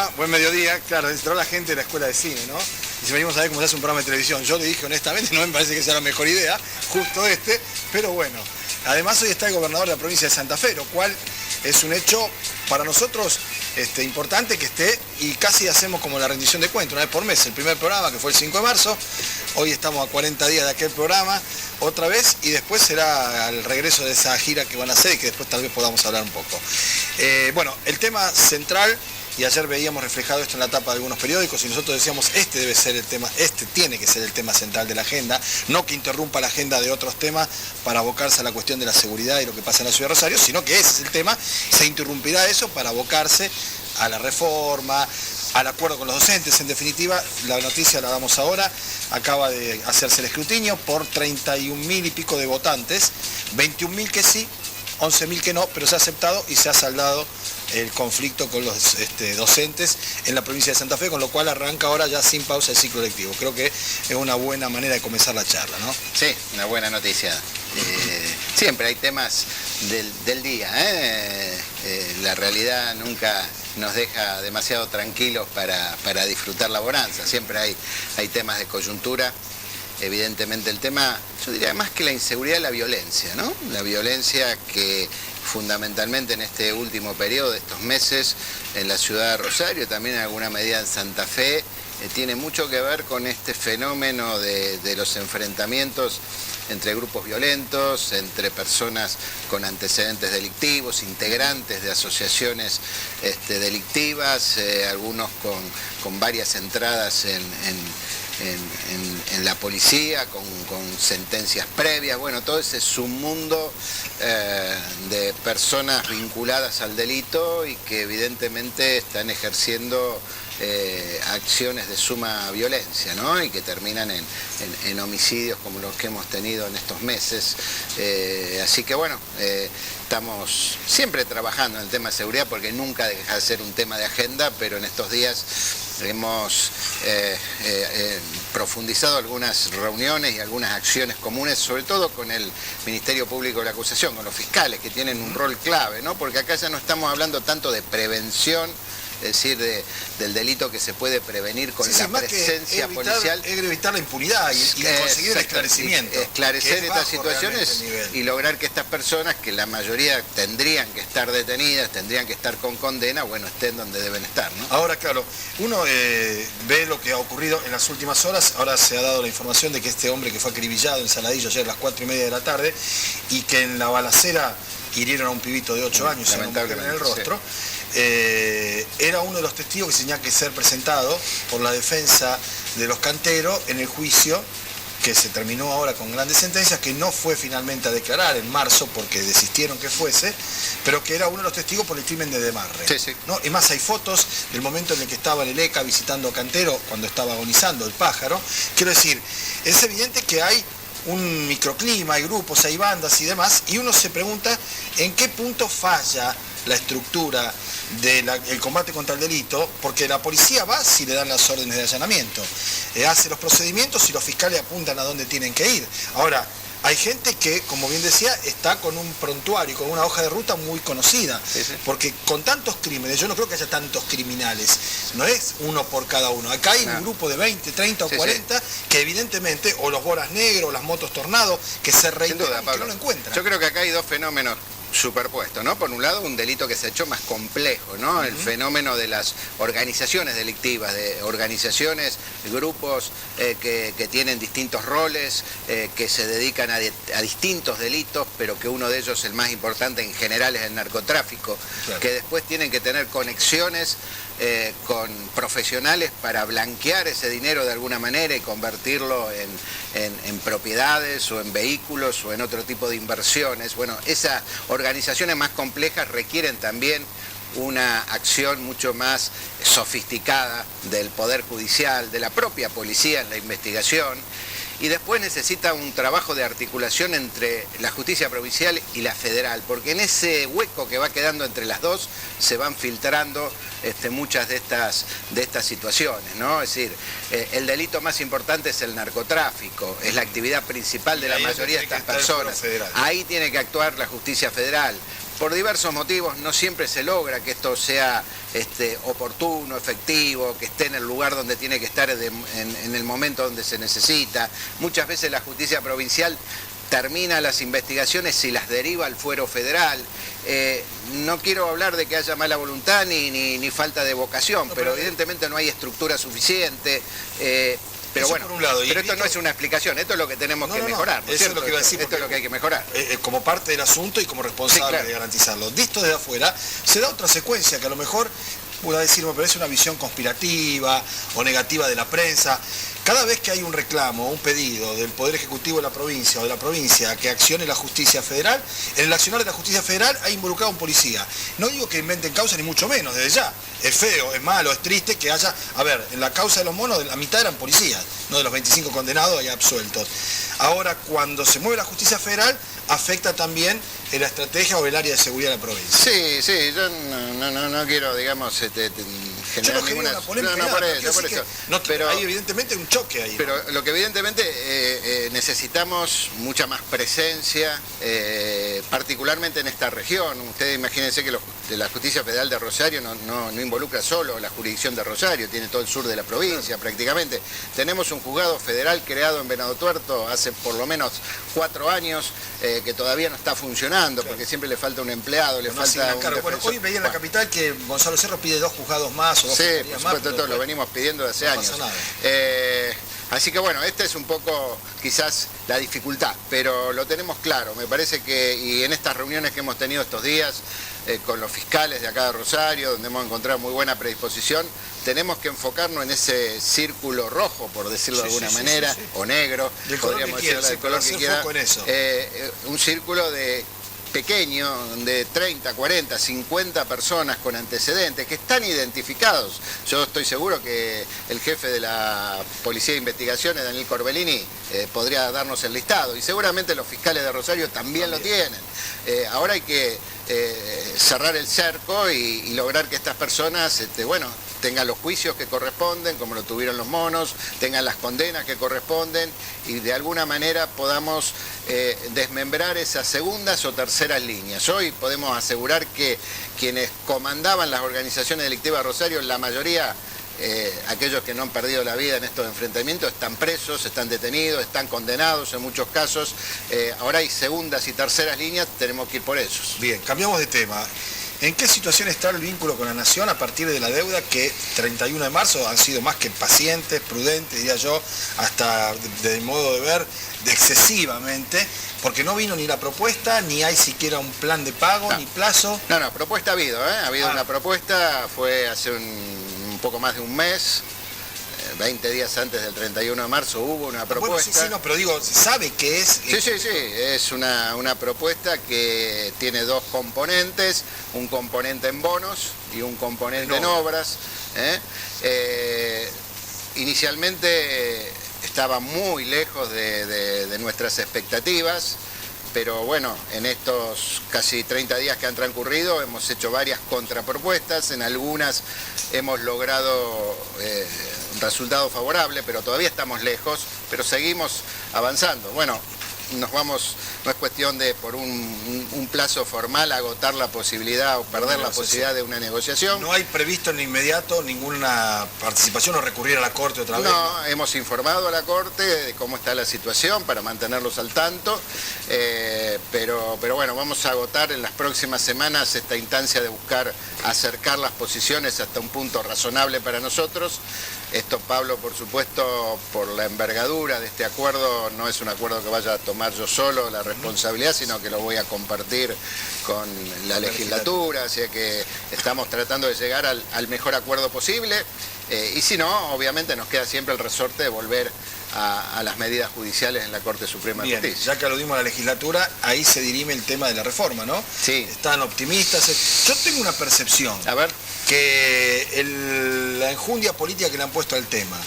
va? Buen mediodía. Claro, entró la gente de la escuela de cine, ¿no? Y si venimos a ver cómo se hace un programa de televisión. Yo le dije honestamente, no me parece que sea la mejor idea, justo pero bueno. Además hoy está el gobernador de la provincia de Santa Fe, lo cual es un hecho para nosotros importante que esté, y casi hacemos como la rendición de cuentas, una vez por mes. El primer programa, que fue el 5 de marzo, hoy estamos a 40 días de aquel programa, otra vez, y después será el regreso de esa gira que van a hacer y que después tal vez podamos hablar un poco. Bueno, el tema central, y ayer veíamos reflejado esto en la tapa de algunos periódicos, y nosotros decíamos, debe ser el tema, tiene que ser el tema central de la agenda, no que interrumpa la agenda de otros temas para abocarse a la cuestión de la seguridad y lo que pasa en la ciudad de Rosario, sino que ese es el tema, se interrumpirá eso para abocarse a la reforma, al acuerdo con los docentes. En definitiva, la noticia la damos ahora, acaba de hacerse el escrutinio por 31.000 y pico de votantes, 21.000 que sí, 11.000 que no, pero se ha aceptado y se ha saldado el conflicto con los docentes en la provincia de Santa Fe, con lo cual arranca ahora ya sin pausa el ciclo lectivo. Creo que es una buena manera de comenzar la charla, ¿no? Sí, una buena noticia. Siempre hay temas del día, la realidad nunca nos deja demasiado tranquilos para disfrutar la bonanza. Siempre hay temas de coyuntura. Evidentemente el tema, yo diría más que la inseguridad, la violencia, ¿no? La violencia que fundamentalmente en este último periodo de estos meses en la ciudad de Rosario, también en alguna medida en Santa Fe, tiene mucho que ver con este fenómeno de los enfrentamientos entre grupos violentos, entre personas con antecedentes delictivos, integrantes de asociaciones delictivas, algunos con varias entradas en la policía, con sentencias previas. Bueno, todo ese submundo de personas vinculadas al delito y que evidentemente están ejerciendo acciones de suma violencia, ¿no? Y que terminan en homicidios como los que hemos tenido en estos meses. Así que bueno, estamos siempre trabajando en el tema de seguridad porque nunca deja de ser un tema de agenda, pero en estos días hemos profundizado algunas reuniones y algunas acciones comunes, sobre todo con el Ministerio Público de la Acusación, con los fiscales, que tienen un rol clave, ¿no? Porque acá ya no estamos hablando tanto de prevención, es decir, del delito que se puede prevenir con la presencia policial. Es evitar la impunidad y conseguir el esclarecimiento. Esclarecer estas situaciones y lograr que estas personas, que la mayoría tendrían que estar detenidas, tendrían que estar con condena, bueno, estén donde deben estar, ¿no? Ahora, claro, uno ve lo que ha ocurrido en las últimas horas. Ahora se ha dado la información de que este hombre que fue acribillado en Saladillo ayer a las 4:30 de la tarde y que en la balacera hirieron a un pibito de 8 años en el rostro. Era uno de los testigos que tenía que ser presentado por la defensa de los canteros en el juicio que se terminó ahora con grandes sentencias, que no fue finalmente a declarar en marzo porque desistieron que fuese, pero que era uno de los testigos por el crimen de Demarre. Sí, sí. ¿No? Y más hay fotos del momento en el que estaba en el ECA visitando a Cantero cuando estaba agonizando el pájaro. Quiero decir, es evidente que hay un microclima, hay grupos, hay bandas y demás, y uno se pregunta en qué punto falla la estructura del combate contra el delito, porque la policía va si le dan las órdenes de allanamiento, hace los procedimientos y los fiscales apuntan a dónde tienen que ir. Ahora, hay gente que, como bien decía, está con un prontuario y con una hoja de ruta muy conocida, porque con tantos crímenes, yo no creo que haya tantos criminales, no es uno por cada uno. Acá hay un grupo de 20, 30 o 40 que evidentemente, o los bolas negros, o las motos tornado, que se reiteran y que no lo encuentran. Yo creo que acá hay dos fenómenos superpuesto, ¿no? Por un lado, un delito que se ha hecho más complejo, ¿no? El fenómeno de las organizaciones delictivas, de organizaciones, grupos que tienen distintos roles, que se dedican a distintos delitos, pero que uno de ellos, el más importante en general, es el narcotráfico, que después tienen que tener conexiones con profesionales para blanquear ese dinero de alguna manera y convertirlo en propiedades o en vehículos o en otro tipo de inversiones. Bueno, esas organizaciones más complejas requieren también una acción mucho más sofisticada del Poder Judicial, de la propia policía en la investigación, y después necesita un trabajo de articulación entre la justicia provincial y la federal, porque en ese hueco que va quedando entre las dos se van filtrando muchas de estas situaciones, ¿no? Es decir, el delito más importante es el narcotráfico, es la actividad principal de la mayoría de estas personas. Ahí tiene que actuar la justicia federal, por diversos motivos no siempre se logra que esto sea oportuno, efectivo, que esté en el lugar donde tiene que estar en el momento donde se necesita. Muchas veces la justicia provincial termina las investigaciones y las deriva al fuero federal. No quiero hablar de que haya mala voluntad ni falta de vocación, pero evidentemente no hay estructura suficiente. Pero bueno, por un lado, pero esto no es una explicación, esto es lo que tenemos que mejorar. ¿no? Eso es lo que iba a decir, esto es lo que hay que mejorar. Como parte del asunto y como responsable, sí, claro, de garantizarlo. Visto desde afuera, se da otra secuencia que a lo mejor pueda decir, me parece una visión conspirativa o negativa de la prensa. Cada vez que hay un reclamo, un pedido del Poder Ejecutivo de la provincia o de la provincia a que accione la justicia federal, en el accionar de la justicia federal ha involucrado a un policía. No digo que inventen causa ni mucho menos, desde ya. Es feo, es malo, es triste que haya... A ver, en la causa de los monos, la mitad eran policías, no de los 25 condenados y absueltos. Ahora, cuando se mueve la justicia federal, afecta también en la estrategia o el área de seguridad de la provincia. Sí, sí, yo no quiero, digamos, generar ninguna polémica. Por eso. Pero hay evidentemente un choque ahí. Pero lo que evidentemente necesitamos mucha más presencia, particularmente en esta región. Ustedes imagínense que la Justicia Federal de Rosario no involucra solo la jurisdicción de Rosario, tiene todo el sur de la provincia prácticamente. Tenemos un juzgado federal creado en Venado Tuerto hace por lo menos 4 años que todavía no está funcionando, claro, porque siempre le falta un empleado, le falta un defensor. Bueno, hoy veía en la capital que Gonzalo Cerro pide 2 juzgados más o 2 sí, por supuesto, todo lo venimos pidiendo desde hace años. Así que bueno, esta es un poco quizás la dificultad, pero lo tenemos claro. Me parece que, y en estas reuniones que hemos tenido estos días con los fiscales de acá de Rosario, donde hemos encontrado muy buena predisposición, tenemos que enfocarnos en ese círculo rojo, por decirlo de alguna manera, o negro, podríamos decirlo del color que quiera, un círculo pequeño, de 30, 40, 50 personas con antecedentes que están identificados. Yo estoy seguro que el jefe de la Policía de Investigaciones, Daniel Corbellini, podría darnos el listado, y seguramente los fiscales de Rosario también lo tienen. Ahora hay que cerrar el cerco y lograr que estas personas, tengan los juicios que corresponden, como lo tuvieron los monos, tengan las condenas que corresponden, y de alguna manera podamos desmembrar esas segundas o terceras líneas. Hoy podemos asegurar que quienes comandaban las organizaciones delictivas de Rosario, la mayoría, aquellos que no han perdido la vida en estos enfrentamientos, están presos, están detenidos, están condenados en muchos casos. Ahora hay segundas y terceras líneas, tenemos que ir por esos. Bien, cambiamos de tema. ¿En qué situación está el vínculo con la Nación a partir de la deuda que 31 de marzo han sido más que pacientes, prudentes, diría yo, hasta de modo de ver, de excesivamente, porque no vino ni la propuesta, ni hay siquiera un plan de pago, ni plazo? No, propuesta ha habido, ha habido una propuesta, fue hace un poco más de un mes, 20 días antes del 31 de marzo hubo una propuesta. Bueno, sí, pero digo, ¿sabe qué es? Sí, es una propuesta que tiene 2 componentes, un componente en bonos y un componente en obras. Inicialmente estaba muy lejos de nuestras expectativas, pero bueno, en estos casi 30 días que han transcurrido hemos hecho varias contrapropuestas, en algunas hemos logrado un resultado favorable, pero todavía estamos lejos, pero seguimos avanzando. Bueno, no es cuestión de por un plazo formal agotar la posibilidad o perder la posibilidad de una negociación. ¿No hay previsto en lo inmediato ninguna participación o recurrir a la Corte otra vez? No, hemos informado a la Corte de cómo está la situación para mantenerlos al tanto, pero bueno, vamos a agotar en las próximas semanas esta instancia de buscar acercar las posiciones hasta un punto razonable para nosotros. Esto, Pablo, por supuesto, por la envergadura de este acuerdo, no es un acuerdo que vaya a tomar yo solo la responsabilidad, sino que lo voy a compartir con la legislatura, así que estamos tratando de llegar al mejor acuerdo posible, y si no, obviamente nos queda siempre el resorte de volver a las medidas judiciales en la Corte Suprema de Justicia. Ya que aludimos a la legislatura, ahí se dirime el tema de la reforma, ¿no? Sí. Están optimistas. Yo tengo una percepción. A ver. Que la enjundia política que le han puesto al tema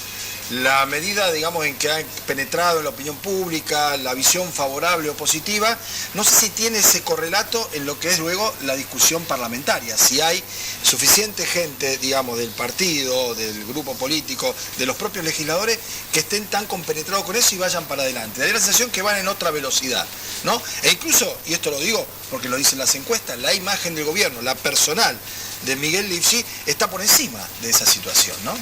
la medida, digamos, en que ha penetrado en la opinión pública, la visión favorable o positiva, no sé si tiene ese correlato en lo que es luego la discusión parlamentaria, si hay suficiente gente, digamos, del partido, del grupo político, de los propios legisladores, que estén tan compenetrados con eso y vayan para adelante. Da la sensación que van en otra velocidad, ¿no? E incluso, y esto lo digo porque lo dicen las encuestas, la imagen del gobierno, la personal de Miguel Lifschitz, está por encima de esa situación, ¿no?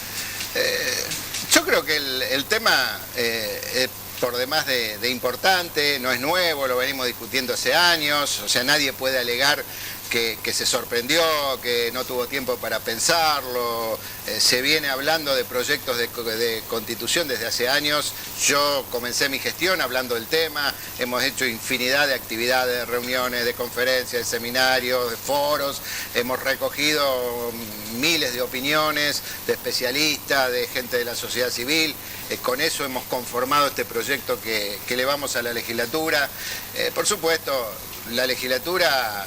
Yo creo que el tema es por demás de importante, no es nuevo, lo venimos discutiendo hace años, o sea, nadie puede alegar que se sorprendió, que no tuvo tiempo para pensarlo, se viene hablando de proyectos de constitución desde hace años. Yo comencé mi gestión hablando del tema, hemos hecho infinidad de actividades, de reuniones, de conferencias, de seminarios, de foros, hemos recogido miles de opiniones de especialistas, de gente de la sociedad civil. Con eso hemos conformado este proyecto que elevamos a la legislatura. Por supuesto, la legislatura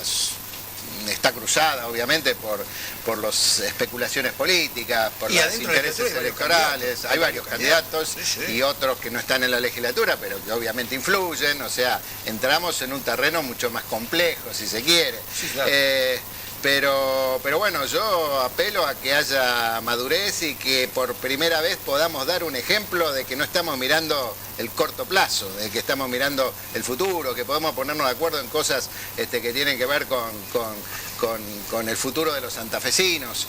está cruzada, obviamente, por las especulaciones políticas, por los intereses electorales. Hay varios candidatos y otros que no están en la legislatura, pero que obviamente influyen. O sea, entramos en un terreno mucho más complejo, si se quiere. Sí, claro. Pero bueno, yo apelo a que haya madurez y que por primera vez podamos dar un ejemplo de que no estamos mirando el corto plazo, de que estamos mirando el futuro, que podemos ponernos de acuerdo en cosas que tienen que ver con el futuro de los santafesinos.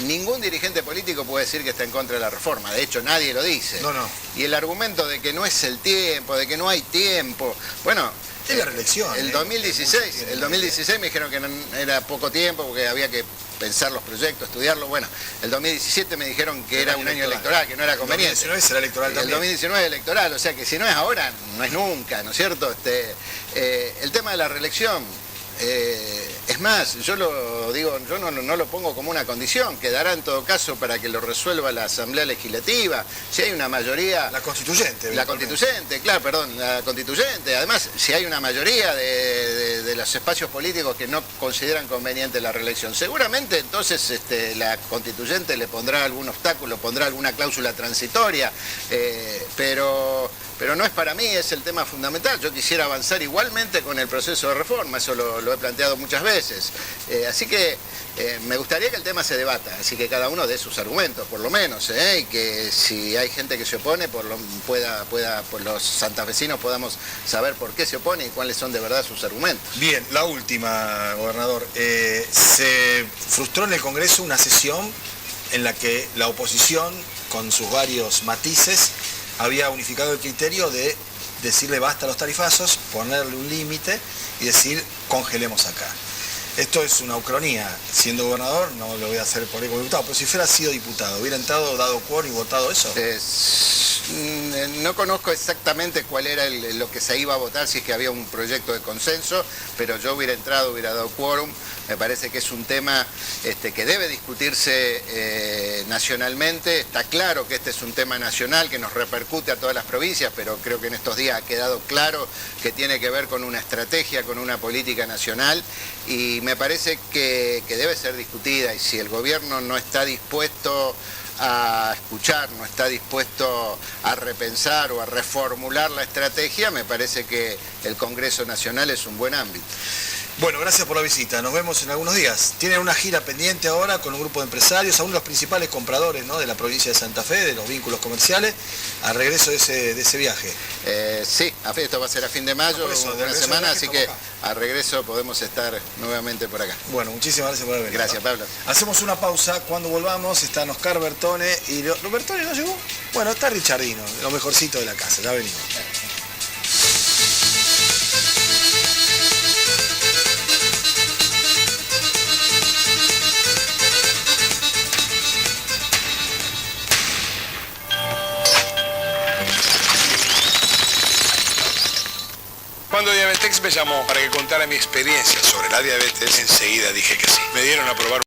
Ningún dirigente político puede decir que está en contra de la reforma, de hecho nadie lo dice. No. Y el argumento de que no es el tiempo, de que no hay tiempo, bueno... Es la reelección. El 2016 me dijeron que no, era poco tiempo porque había que pensar los proyectos, estudiarlos. Bueno, el 2017 me dijeron que era un año electoral, que no era conveniente. El 2019 será electoral también. El 2019 electoral, o sea que si no es ahora, no es nunca, ¿no es cierto? El tema de la reelección, es más, yo lo digo, yo no lo pongo como una condición, quedará en todo caso para que lo resuelva la Asamblea Legislativa, si hay una mayoría... La constituyente. La constituyente, claro, perdón, la constituyente. Además, si hay una mayoría de los espacios políticos que no consideran conveniente la reelección, seguramente entonces la constituyente le pondrá algún obstáculo, pondrá alguna cláusula transitoria, pero no es para mí, es el tema fundamental. Yo quisiera avanzar igualmente con el proceso de reforma, eso lo he planteado muchas veces. Así que me gustaría que el tema se debata, así que cada uno dé sus argumentos, por lo menos, y que si hay gente que se opone, por los santafesinos podamos saber por qué se opone y cuáles son de verdad sus argumentos. Bien, la última, gobernador. Se frustró en el Congreso una sesión en la que la oposición, con sus varios matices, había unificado el criterio de decirle basta a los tarifazos, ponerle un límite y decir congelemos acá. Esto es una ucronía. Siendo gobernador, no lo voy a hacer por ahí como diputado, pero si fuera sido diputado, ¿hubiera entrado, dado quórum y votado eso? No conozco exactamente cuál era lo que se iba a votar, si es que había un proyecto de consenso, pero yo hubiera entrado, hubiera dado quórum. Me parece que es un tema que debe discutirse nacionalmente. Está claro que este es un tema nacional que nos repercute a todas las provincias, pero creo que en estos días ha quedado claro que tiene que ver con una estrategia, con una política nacional, y me parece que debe ser discutida, y si el gobierno no está dispuesto a escuchar, no está dispuesto a repensar o a reformular la estrategia, me parece que el Congreso Nacional es un buen ámbito. Bueno, gracias por la visita. Nos vemos en algunos días. Tienen una gira pendiente ahora con un grupo de empresarios, a uno de los principales compradores, ¿no?, de la provincia de Santa Fe, de los vínculos comerciales, al regreso de ese viaje. Sí, esto va a ser a fin de mayo, una semana, así que a regreso podemos estar nuevamente por acá. Bueno, muchísimas gracias por haber venido. Gracias, Pablo. Hacemos una pausa. Cuando volvamos están Oscar Bertone y... ¿Bertone no llegó? Bueno, está Richardino, lo mejorcito de la casa. Ya venimos. Cuando Diabetex me llamó para que contara mi experiencia sobre la diabetes, enseguida dije que sí. Me dieron a probar